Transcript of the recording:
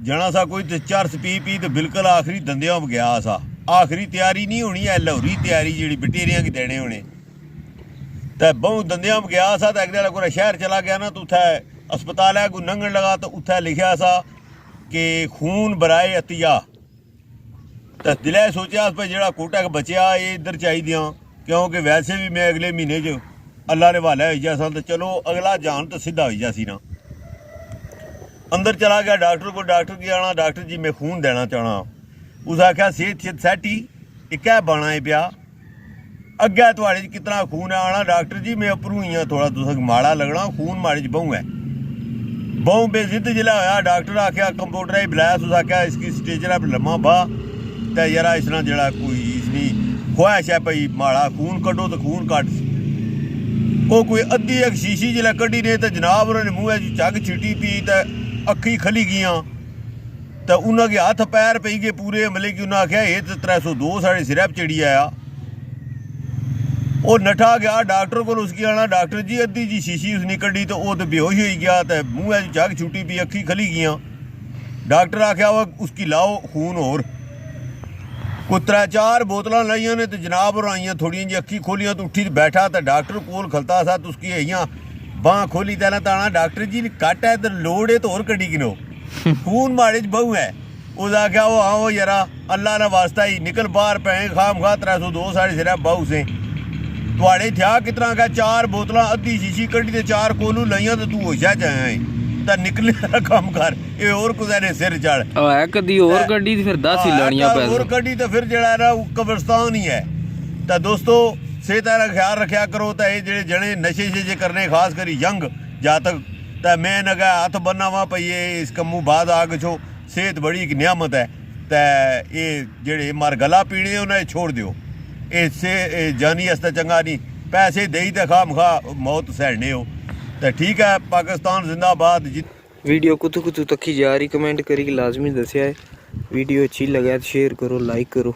जाना सा कोई ते चरस पी तो बिल्कुल आखिरी दंदियां गया सा। आखिरी तैयारी नहीं होनी है, लाहौरी तैयारी जी बटेरियां की देने होने। तो बहु दंदियां गया सा तो अगले कोई शहर चला गया ना, तो उत्थे अस्पताल है कोई नंगन लगा तो उत्थे लिखा सा कि खून बराए अतिया। तो दिलै सोचा भाई जो कोटा बचया ये इधर चाहिए, क्योंकि वैसे भी मैं अगले महीने च अल्लाह ने हवाले हो जाए तो चलो अगला जान तो सीधा हो जासी ना। अंदर चला गया डॉक्टर को, डॉक्टर की आना, डॉक्टर जी मैं खून देना चाहना। उस आख्या सेहत सैट ही इक बना है पिया, अग्गै थोड़े कितना खून है आना। डॉक्टर जी मैं उपरों ही हाँ, थोड़ा तुस माड़ा लगना, खून माड़े च बहु है। बहु बेजिद जिला होया, डॉक्टर आख्या कंपाउंडर ही बुलाया, उस आख्या इसकी स्टेजर पर लम्मा बा तो यार इसना जरा कोई इसनी ख्वाहिश है भाई माड़ा खून कड्डो तो खून कट। वो कोई अद्धी एक शीशी जिला कड्डी ने तो जनाब उन्होंने मूँह झग छिटी पी तो अखी खली गई। तो उन्होंने हथ पैर पी गए पूरे, मतलब कि उन्हें आख्या ये तो 302 साढ़े सिरै पर चढ़ी आया। वो नठा गया डॉक्टर को, उसकी आना डॉक्टर जी अद्धी जी शीशी उसने कड्डी तो वो तो बेहोश हो गया, तो मूँह झग छुट्टी पी अखी खली गई। डॉक्टर आख्या वो उसकी लाओ खून होर। कोई 3-4 बोतल लाइया ने तो जनाब और आइया, थोड़ी जी अखी खोलियां तो उठी बैठा तो डॉक्टर कोल खलता सा तो उसकी आइया बांह खोली तैना ताना, डॉक्टर जी ने कट है तो लोड़ है तो और कड्डी गिनो, खून माड़े च बहु है। उस आख्या वो हाँ वो यारा अल्लाह ने वास्ता ही निकल बाहर पैं खाम खा 302 साढ़े सिरै बहु से थोड़े थया कितना क्या 4 बोतल अद्धी शीशी कड्डी तो 4 कोलू लाइया तो तू होशा च आया तो निकले कम कर ये और कुछ ने सिर चढ़ कदी और कड्डी फिर 10 ही लानियां पैसे और कड्डी तो फिर जड़ा ना कब्रिस्तान ही है। तो दोस्तों सेहत का ख्याल रखा करो। तो ये जेडे जने नशे शे करने खास करी यंग जातक, तो मैं नगा हथ बनना वा भाई ये इस कमू बाद आ गो, सेहत बड़ी एक नियामत है। तो ये जेडे मार गला पीने उन्हें छोड़ दियो, इससे जानी आस्ते चंगा नहीं, पैसे दे तो खा मखा मौत सहने हो। तो ठीक है, पाकिस्तान जिंदाबाद। वीडियो कुतु कुतु तकी जा रही, कमेंट करी लाजमी दसिया है। वीडियो अच्छी लगे तो शेयर करो, लाइक करो।